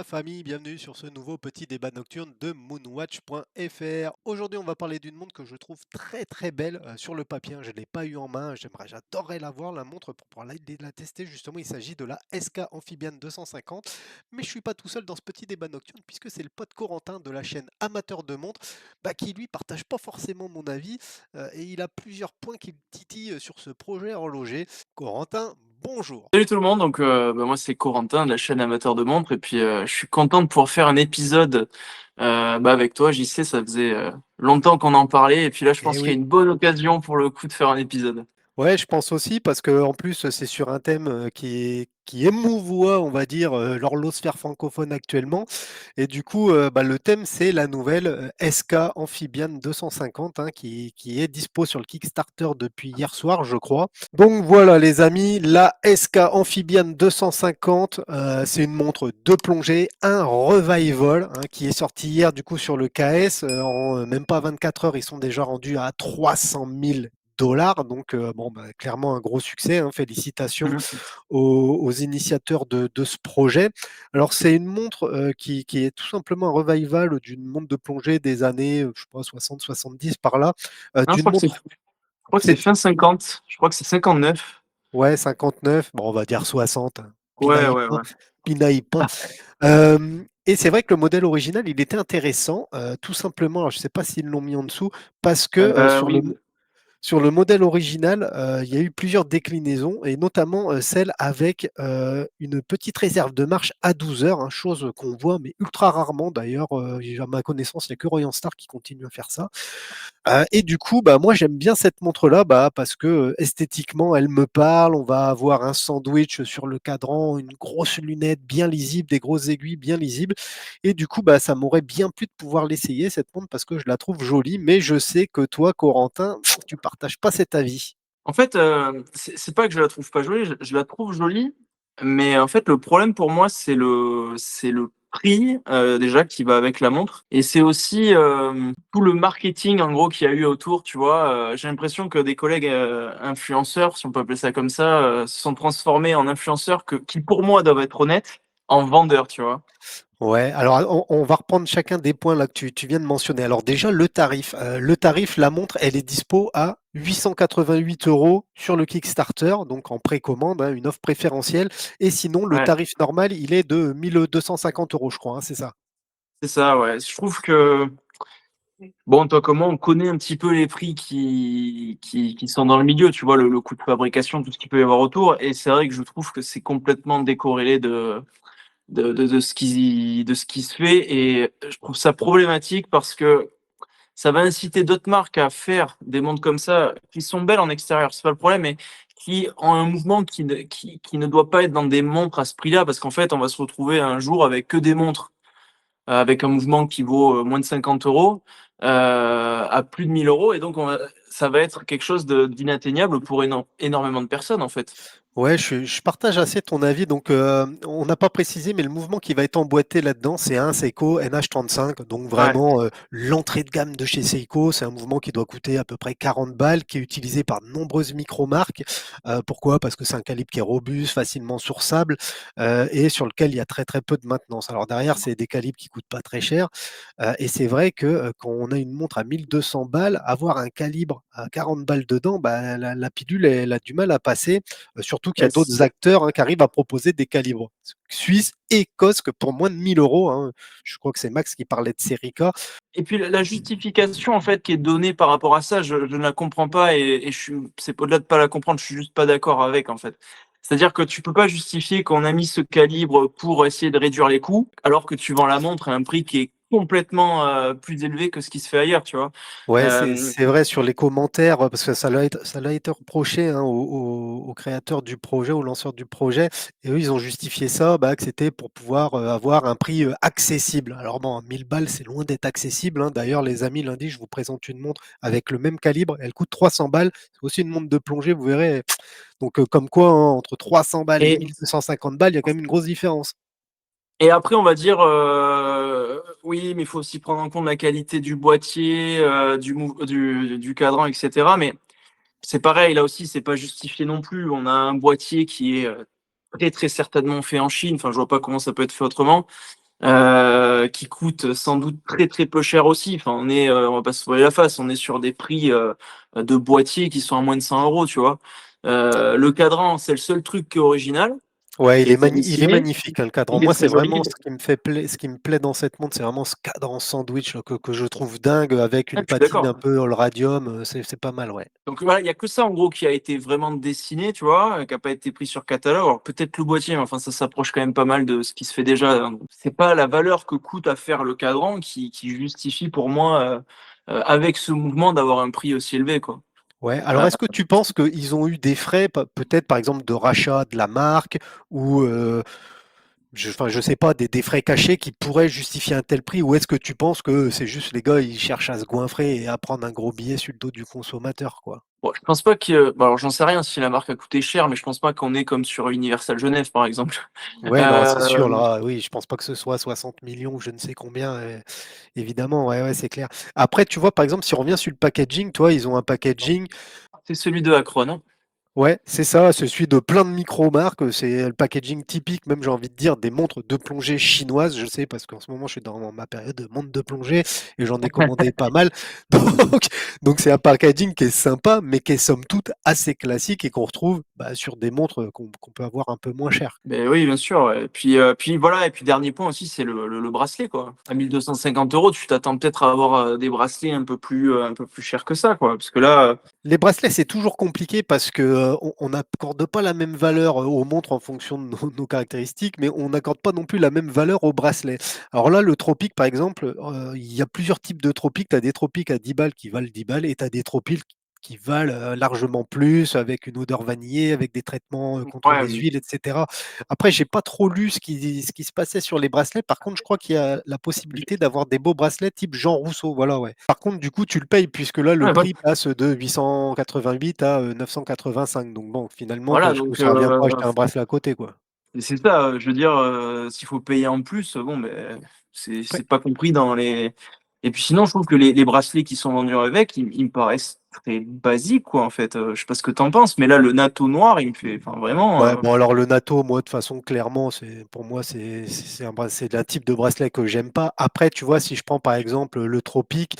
La famille, bienvenue sur ce nouveau petit débat nocturne de moonwatch.fr. Aujourd'hui, on va parler d'une montre que je trouve très très belle sur le papier, hein. Je ne l'ai pas eu en main, j'adorerais la voir, la montre pour pouvoir la tester. Justement, il s'agit de la SK Amphibian 250. Mais je suis pas tout seul dans ce petit débat nocturne puisque c'est le pote Corentin de la chaîne Amateur de montres qui lui partage pas forcément mon avis et il a plusieurs points qui me titillent sur ce projet horloger. Corentin, bonjour. Salut tout le monde, moi c'est Corentin de la chaîne Amateur de montres et puis je suis content de pouvoir faire un épisode avec toi JC, ça faisait longtemps qu'on en parlait et puis là je Eh pense qu'il y a oui. une bonne occasion pour le coup de faire un épisode. Ouais, je pense aussi parce que en plus c'est sur un thème qui émouvoit, on va dire, l'horlosphère francophone actuellement. Et du coup, le thème c'est la nouvelle SK Amphibian 250 qui est dispo sur le Kickstarter depuis hier soir, je crois. Donc voilà les amis, la SK Amphibian 250, c'est une montre de plongée, un revival qui est sorti hier du coup sur le KS. En même pas 24 heures, ils sont déjà rendus à 300 000 dollars. Donc, clairement un gros succès, hein. Félicitations Mhm. aux initiateurs de ce projet. Alors, c'est une montre qui est tout simplement un revival d'une montre de plongée des années, je sais pas, 60-70 par là. Non, D'une montre, je crois que c'est c'est, fin 50, je crois que c'est 59. ouais, 59, bon, on va dire 60, hein. Ouais, Pinaille ouais, pas, ouais. pinaille pas. Et c'est vrai que le modèle original, il était intéressant, tout simplement, alors je ne sais pas s'ils l'ont mis en dessous, parce que Oui. sur le modèle original, il y a eu plusieurs déclinaisons et notamment celle avec une petite réserve de marche à 12 heures, hein, chose qu'on voit mais ultra rarement d'ailleurs. À ma connaissance, il n'y a que Royan Star qui continue à faire ça. Et du coup, moi j'aime bien cette montre-là parce que esthétiquement elle me parle. On va avoir un sandwich sur le cadran, une grosse lunette bien lisible, des grosses aiguilles bien lisibles. Et du coup, ça m'aurait bien plu de pouvoir l'essayer cette montre parce que je la trouve jolie. Mais je sais que toi, Corentin, tu partages pas cet avis. En fait, c'est pas que je la trouve pas jolie, je la trouve jolie, mais en fait, le problème pour moi, c'est le prix, déjà qui va avec la montre et c'est aussi, tout le marketing en gros qu'il y a eu autour, tu vois? J'ai l'impression que des collègues, influenceurs, si on peut appeler ça comme ça, se sont transformés en influenceurs qui pour moi doivent être honnêtes, en vendeurs, tu vois? Ouais, alors on va reprendre chacun des points là que tu viens de mentionner. Alors déjà, le tarif. Le tarif, la montre, elle est dispo à 888 euros sur le Kickstarter, donc en précommande, hein, une offre préférentielle. Et sinon, le Ouais, tarif normal, il est de 1250 euros, je crois, hein, c'est ça. c'est ça, ouais. Je trouve que bon, toi comme moi, on connaît un petit peu les prix qui sont dans le milieu, tu vois? Le coût de fabrication, tout ce qu'il peut y avoir autour et c'est vrai que je trouve que c'est complètement décorrélé de ce qui se fait et je trouve ça problématique parce que ça va inciter d'autres marques à faire des montres comme ça, qui sont belles en extérieur, c'est pas le problème, mais qui ont un mouvement qui ne doit pas être dans des montres à ce prix-là. Parce qu'en fait, on va se retrouver un jour avec que des montres avec un mouvement qui vaut moins de 50 euros, à plus de 1 000 euros. Et donc, ça va être quelque chose d'inatteignable pour énormément de personnes, en fait. Ouais, je partage assez ton avis. Donc, on n'a pas précisé, mais le mouvement qui va être emboîté là-dedans, c'est un Seiko NH35. Donc, Ouais, vraiment, l'entrée de gamme de chez Seiko. C'est un mouvement qui doit coûter à peu près 40 balles, qui est utilisé par de nombreuses micro-marques. Pourquoi? Parce que c'est un calibre qui est robuste, facilement sourçable, et sur lequel il y a très, très peu de maintenance. Alors, derrière, c'est des calibres qui coûtent pas très cher. Et c'est vrai que quand on a une montre à 1200 balles, avoir un calibre à 40 balles dedans, la pilule, elle a du mal à passer. Surtout qu'il y a d'autres acteurs qui arrivent à proposer des calibres suisses et COSC pour moins de 1000 euros, hein. Je crois que c'est Max qui parlait de Serica. et puis la justification en fait qui est donnée par rapport à ça, je ne la comprends pas et c'est au-delà de pas la comprendre, je suis juste pas d'accord avec en fait. C'est-à-dire que tu peux pas justifier qu'on a mis ce calibre pour essayer de réduire les coûts, alors que tu vends la montre à un prix qui est complètement plus élevé que ce qui se fait ailleurs, tu vois. Ouais, Euh, c'est vrai sur les commentaires, parce que ça l'a été reproché, hein, aux créateurs du projet, aux lanceurs du projet, et eux, ils ont justifié ça, que c'était pour pouvoir avoir un prix accessible. Alors bon, 1000 balles, c'est loin d'être accessible, hein. D'ailleurs, les amis, lundi, je vous présente une montre avec le même calibre, elle coûte 300 balles. C'est aussi une montre de plongée, vous verrez. Donc, comme quoi, hein, entre 300 balles et et 1250 balles, il y a quand même une grosse différence. Et après, on va dire, oui, mais il faut aussi prendre en compte la qualité du boîtier, du cadran, etc. Mais c'est pareil, là aussi, c'est pas justifié non plus. On a un boîtier qui est très, très certainement fait en Chine. Enfin, je vois pas comment ça peut être fait autrement. qui coûtent sans doute très, très peu cher aussi. Enfin, on va pas se voiler la face, on est sur des prix, de boîtiers qui sont à moins de 100 €, tu vois? Le cadran, c'est le seul truc qui est original, Ouais, qui a été il est dessiné. magnifique, hein, le cadran. Il est Moi, c'est très vraiment joli. ce qui me plaît dans cette montre, c'est vraiment ce cadran sandwich là, que je trouve dingue avec Ah, une je suis patine d'accord. un peu all radium, c'est pas mal, ouais. Donc voilà, il y a que ça en gros qui a été vraiment dessiné, tu vois? Qui a pas été pris sur catalogue. Alors peut-être le boîtier, mais enfin ça s'approche quand même pas mal de ce qui se fait déjà, hein. C'est pas la valeur que coûte à faire le cadran qui justifie pour moi, avec ce mouvement d'avoir un prix aussi élevé, quoi. Ouais, Heu, alors est-ce que tu penses qu'ils ont eu des frais, peut-être par exemple de rachat de la marque ou enfin, je sais pas, des frais cachés qui pourraient justifier un tel prix? Ou est-ce que tu penses que c'est juste les gars, ils cherchent à se goinfrer et à prendre un gros billet sur le dos du consommateur, quoi? bon, je pense pas que bah, alors j'en sais rien si la marque a coûté cher, mais je pense pas qu'on est comme sur Universal Genève, par exemple. Ouais, non, c'est sûr, Hem, là, oui, je pense pas que ce soit 60 millions ou je ne sais combien, évidemment, ouais, ouais, c'est clair. Après, tu vois, par exemple, si on revient sur le packaging, toi, ils ont un packaging. c'est celui de Acron, hein. Ouais, c'est ça, c'est celui de plein de micro-marques, c'est le packaging typique, même j'ai envie de dire des montres de plongée chinoises, je sais parce qu'en ce moment je suis dans ma période de montres de plongée et j'en ai commandé pas mal. Donc donc c'est un packaging qui est sympa, mais qui est somme toute assez classique et qu'on retrouve, bah, sur des montres, qu'on peut avoir un peu moins cher. Beh, oui, bien sûr, ouais. Puis voilà et puis dernier point aussi, c'est le bracelet, quoi. À 1 250 €, tu t'attends peut-être à avoir, des bracelets un peu plus chers que ça, quoi. Parce que là, Les bracelets, c'est toujours compliqué parce que, on n'accorde pas la même valeur, aux montres en fonction de nos caractéristiques, mais on n'accorde pas non plus la même valeur aux bracelets. Alors là, le Tropic, par exemple, il y a plusieurs types de Tropic. Tu as des Tropic à 10 balles qui valent 10 balles et tu as des Tropic qui valent, largement plus, avec une odeur vanillée, avec des traitements, contre ouais, les huiles et cetera. Après, j'ai pas trop lu ce qui se passait sur les bracelets. Par contre, je crois qu'il y a la possibilité d'avoir des beaux bracelets type Jean Rousseau, voilà, ouais. Par contre, du coup, tu le payes puisque là, le ouais, prix passe de 888 à, 985. Donc bon, finalement, voilà je trouve donc que ça revient pas à acheter un bracelet à côté, quoi. et c'est ça, je veux dire, s'il faut payer en plus, bon, beh, Après c'est pas compris dans les et puis sinon, je trouve que les bracelets qui sont vendus avec, ils me paraissent très basiques, quoi, en fait, je sais pas ce que tu en penses, mais là, le natto noir, il me fait enfin vraiment, ouais, bon alors le NATO, moi de toute façon clairement, c'est pour moi c'est un type de bracelet que j'aime pas. Après, tu vois, si je prends par exemple le Tropic,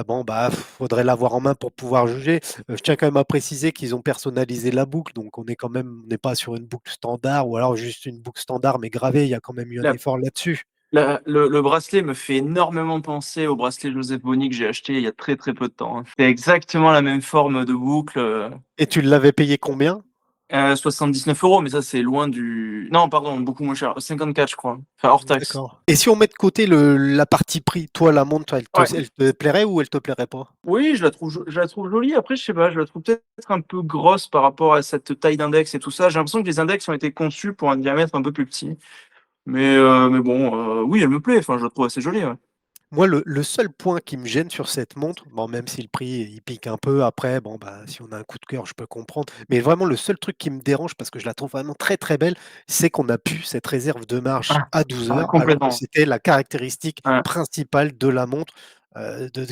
bon bah, faudrait l'avoir en main pour pouvoir juger. Je tiens quand même à préciser qu'ils ont personnalisé la boucle, donc on n'est pas sur une boucle standard ou alors juste une boucle standard mais gravée, il y a quand même eu un la effort là-dessus. le bracelet me fait énormément penser au bracelet Joseph Bonny que j'ai acheté il y a très, très peu de temps, hein. C'est exactement la même forme de boucle, Et tu l'avais payé combien? 79 €, mais ça, c'est loin du non, pardon, beaucoup moins cher, 54 je crois, enfin hors taxe. D'accord. Et si on met de côté la partie prix, toi, la montre, Ouais. elle te plairait ou elle te plairait pas? Oui, je la trouve jolie. Après, je sais pas, je la trouve peut-être un peu grosse par rapport à cette taille d'index et tout ça. J'ai l'impression que les index ont été conçus pour un diamètre un peu plus petit. Mais bon, oui, elle me plaît, enfin, je la trouve assez jolie, ouais. Moi, le seul point qui me gêne sur cette montre, bon, même si le prix, il pique un peu après, bon, bah, si on a un coup de cœur, je peux comprendre. Mais vraiment, le seul truc qui me dérange, parce que je la trouve vraiment très, très belle, c'est qu'on a plus cette réserve de marche Ah, à 12 ah, heures, alors que complètement. c'était la caractéristique Ouais. principale de la montre,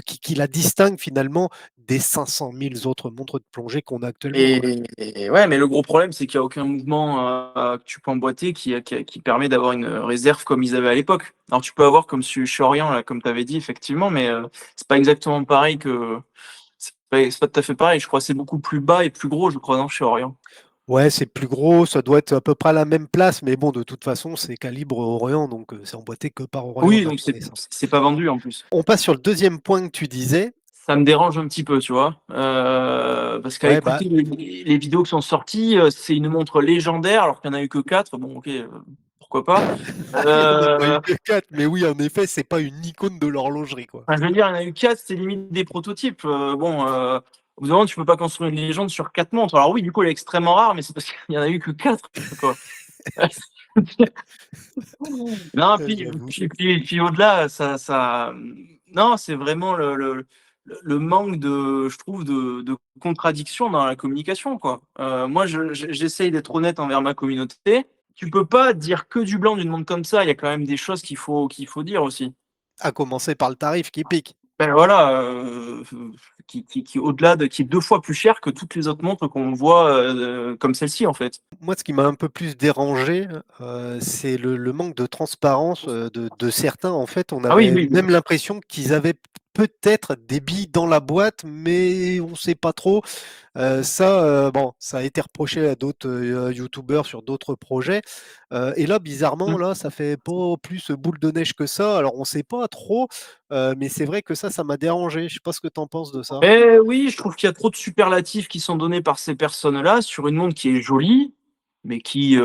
qui la distingue finalement des 500 000 autres montres de plongée qu'on a actuellement, quoi. Et ouais, mais le gros problème, c'est qu'il y a aucun mouvement, que tu peux emboîter qui permet d'avoir une réserve comme ils avaient à l'époque. Alors tu peux avoir comme chez Orient, là, comme tu avais dit, effectivement, mais c'est pas exactement pareil que c'est pas tout à fait pareil. Je crois que c'est beaucoup plus bas et plus gros, je crois, non, chez Orient? Ouais, c'est plus gros, ça doit être à peu près à la même place, mais bon, de toute façon, c'est calibre Orient, donc c'est emboîté que par Orient, Oui, de ma donc connaissance. c'est pas vendu en plus. On passe sur le deuxième point que tu disais. Ça me dérange un petit peu, tu vois? Parce qu'à Ouais, bah, écouter les vidéos qui sont sorties, c'est une montre légendaire alors qu'il y en a eu que 4. Bon OK, pourquoi pas? il y en a pas eu Heu, que 4, mais oui, en effet, c'est pas une icône de l'horlogerie, quoi. enfin, je veux dire, il y en a eu 4, c'est limite des prototypes. Bon, au bout d'un moment, tu peux pas construire une légende sur 4 montres. Alors oui, du coup, elle est extrêmement rare, mais c'est parce qu'il y en a eu que 4, quoi. Non, J'avoue. puis au-delà, non, c'est vraiment le manque de je trouve de contradiction dans la communication, quoi. Moi, j'essaye d'être honnête envers ma communauté. Tu peux pas dire que du blanc d'une montre comme ça, il y a quand même des choses qu'il faut dire aussi. À commencer par le tarif qui pique. Ben voilà, qui au-delà de qui est 2 fois plus cher que toutes les autres montres qu'on voit, comme celle-ci, en fait. Moi, ce qui m'a un peu plus dérangé, c'est le manque de transparence, de certains. En fait, on Ah oui, avait oui, même l'impression qu'ils avaient peut-être des billes dans la boîte, mais on sait pas trop. Ça, bon, ça a été reproché à d'autres, youtubeurs sur d'autres projets, et là, bizarrement, mmh. là, ça fait pas plus boule de neige que ça. Alors on sait pas trop, mais c'est vrai que ça m'a dérangé. Je sais pas ce que tu en penses de ça? Oui, je trouve qu'il y a trop de superlatifs qui sont donnés par ces personnes-là sur une montre qui est jolie, mais qui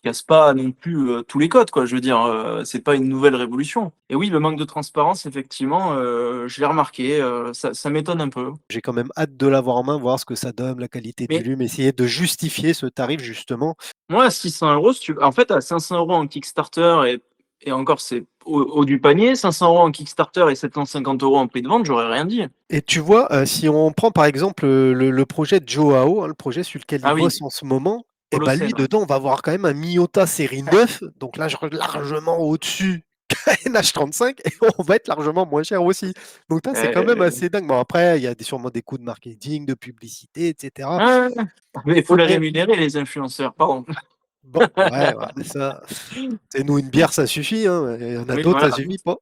casse pas non plus, tous les codes, quoi. Je veux dire, c'est pas une nouvelle révolution et oui, le manque de transparence, effectivement, je l'ai remarqué, ça m'étonne un peu. J'ai quand même hâte de l'avoir en main, voir ce que ça donne, la qualité du Mais lume, essayer de justifier ce tarif justement. moi, à 600 €, si tu en fait, à 500 € en Kickstarter et encore, c'est haut du panier, 500 € en Kickstarter et 750 € en prix de vente, j'aurais rien dit. Et tu vois, si on prend par exemple, le projet de Joao, hein, le projet sur lequel il Ah oui, bosse en ce moment, et bah, lui Holocene, ouais. dedans, on va avoir quand même un Miyota série 9, donc là, largement au-dessus qu'un NH35 et on va être largement moins cher aussi. Donc là, c'est quand même Heu, assez dingue. Bon après, il y a sûrement des coûts de marketing, de publicité et cetera. ouais, ouais, ouais. Mais il faut les Mais rémunérer les influenceurs, pardon. bon, ouais, ouais, ça, c'est nous une bière, ça suffit, hein, il y en a Oui, d'autres, voilà, ça suffit pas.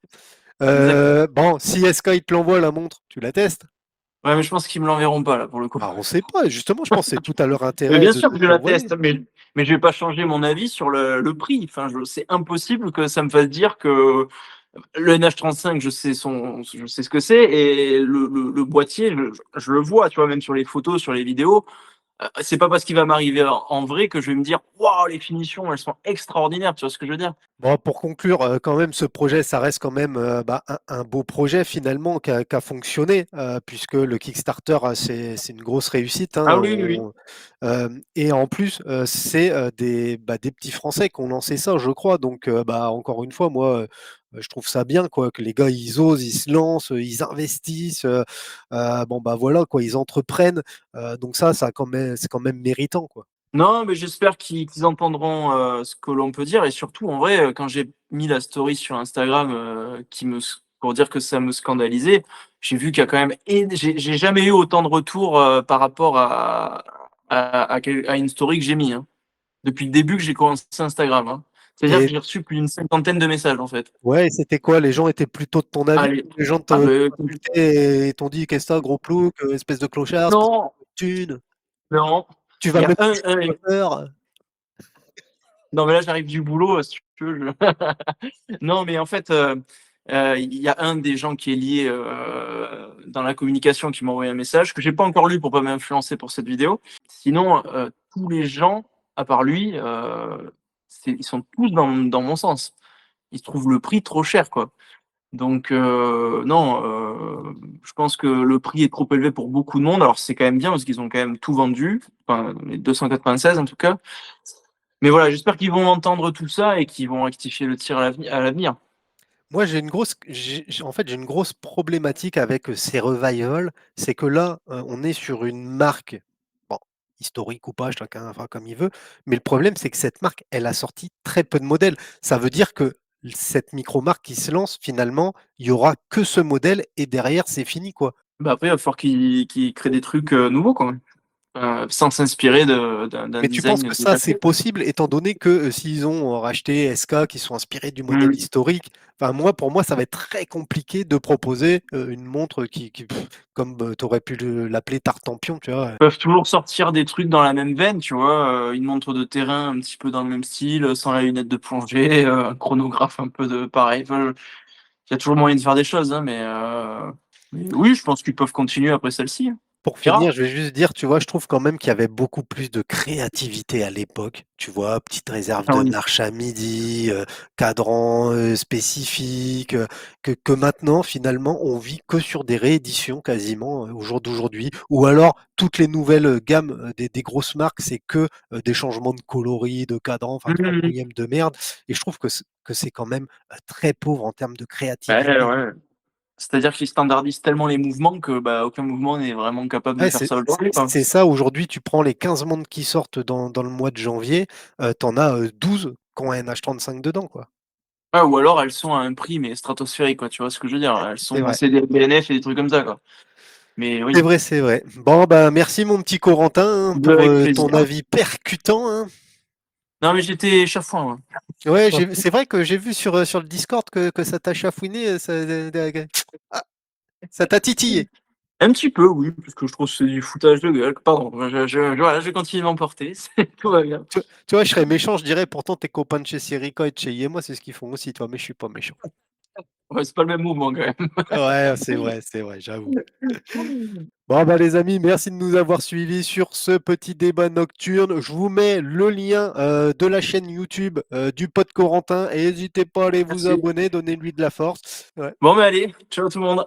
exact. Bon, si SK, il te l'envoie la montre, tu la testes? Ouais, mais je pense qu'ils me l'enverront pas là, pour le coup. Ah, on sait pas. Justement, je pense que c'est tout à leur Mais intérêt bien de sûr que te je la l'envoyer. teste, mais je vais pas changer mon avis sur le prix. Enfin, je c'est impossible que ça me fasse dire que le NH35, je sais ce que c'est et le boîtier, je le vois, tu vois? Même sur les photos, sur les vidéos. C'est pas parce qu'il va m'arriver en vrai que je vais me dire: «Waouh, les finitions, elles sont extraordinaires», tu vois ce que je veux dire? Bon, pour conclure, quand même, ce projet, ça reste quand même, bah, un beau projet finalement qui a fonctionné, puisque le Kickstarter, c'est une grosse réussite, hein. Ah oui, oui, oui. Et en plus, c'est, des petits Français qui ont lancé ça, je crois. Donc, bah, encore une fois, moi, je trouve ça bien, quoi, que les gars, ils osent, ils se lancent, ils investissent, bon, bah, voilà, quoi, ils entreprennent, donc ça quand même c'est quand même méritant, quoi. Non, mais j'espère qu'ils entendront, ce que l'on peut dire et surtout en vrai, quand j'ai mis la story sur Instagram, qui me s pour dire que ça me scandalisait, j'ai vu qu'il y a quand même j'ai jamais eu autant de retours, par rapport à une story que j'ai mis, hein. Depuis le début que j'ai commencé Instagram, hein. C'est-à-dire que Et j'ai reçu plus d'une cinquantaine de messages, en fait. ouais, et c'était quoi? Les gens étaient plutôt de ton avis? Allez, Les gens ah t'ont beh, insulté et t'ont dit: «Qu'est-ce que tu gros plouc, espèce de clochard, c'est parce que non, tu veux une thune, non, tu il vas y a même plus un chez un le coiffeur». non, mais là, j'arrive du boulot, si tu veux, je non, mais en fait, il y a un des gens qui est lié, dans la communication qui m'a envoyé un message que j'ai pas encore lu pour pas m'influencer pour cette vidéo. Sinon, tous les gens, à part lui, ils sont tous dans mon sens. Ils trouvent le prix trop cher, quoi. Donc non, je pense que le prix est trop élevé pour beaucoup de monde. Alors c'est quand même bien parce qu'ils ont quand même tout vendu, enfin les 296 en tout cas. Mais voilà, j'espère qu'ils vont entendre tout ça et qu'ils vont rectifier le tir à l'avenir. Moi, en fait, j'ai une grosse problématique avec, ces revivals. C'est que là, on est sur une marque, bon, historique ou pas, chacun fera comme il veut, mais le problème, c'est que cette marque, elle a sorti très peu de modèles. Ça veut dire que cette micro-marque qui se lance, finalement, il y aura que ce modèle et derrière, c'est fini, quoi. Bah, après il va falloir qu'ils créent des trucs, nouveaux quoi, sans s'inspirer d'un Mais tu penses design que ça, déjà c'est fait. possible étant donné que, s'ils ont, racheté SK, qui sont inspirés du modèle Mmh. historique, enfin moi, pour moi, ça va être très compliqué de proposer, une montre qui comme, tu aurais pu l'appeler Tartampion, tu vois? Ils peuvent toujours sortir des trucs dans la même veine, tu vois? Une montre de terrain un petit peu dans le même style, sans la lunette de plongée, un chronographe un peu de pareil, enfin, il y a toujours moyen de faire des choses, hein, mais oui, je pense qu'ils peuvent continuer après celle-ci, hein. Pour Tu verras. finir, je vais juste dire, tu vois, je trouve quand même qu'il y avait beaucoup plus de créativité à l'époque. Tu vois, petite réserve Ah de oui. marche à midi, cadran, spécifique, que maintenant, finalement, on vit que sur des rééditions quasiment, au jour d'aujourd'hui. Ou alors, toutes les nouvelles, gammes, des grosses marques, c'est que, des changements de coloris, de cadran, enfin, Mmh trois mh, mmh. brouillèmes de merde. Et je trouve que c'est quand même, très pauvre en termes de Ouais, créativité. ouais. C'est-à-dire qu'ils standardisent tellement les mouvements que, bah, aucun mouvement n'est vraiment capable de Ouais, faire c'est ça aujourd'hui, quoi. c'est ça. Aujourd'hui, tu prends les 15 montres qui sortent dans le mois de janvier, tu en as, 12 qui ont un H35 dedans, quoi. Ouais, ou alors elles sont à un prix, mais stratosphérique, quoi, tu vois ce que je veux dire? C'est vrai. C'est des BNF et des trucs comme ça, quoi. Mais C'est oui, vrai, c'est vrai. Bon, bah, merci mon petit Corentin hein, pour avec ton plaisir. avis percutant. Hein. Non, mais j'étais chafouin, moi. Ouais, c'est vrai que j'ai vu sur le Discord que ça t'a chafouiné, ah, ça t'a titillé. Un petit peu, oui, parce que je trouve que c'est du foutage de gueule. Pardon, voilà, je continue de m'emporter, tout va bien. Tu vois, je serais méchant, je dirais, pourtant tes copains de chez Sirico et de chez Yémo, c'est ce qu'ils font aussi, toi, mais je suis pas méchant. Ouais, c'est pas le même mouvement, quand même. Ouais, c'est vrai, j'avoue. Bon, bah, les amis, merci de nous avoir suivis sur ce petit débat nocturne. Je vous mets le lien de la chaîne YouTube du Pod Corentin et n'hésitez pas à aller vous Merci. abonner, donnez-lui de la force. Ouais. Bon, mais allez, ciao tout le monde.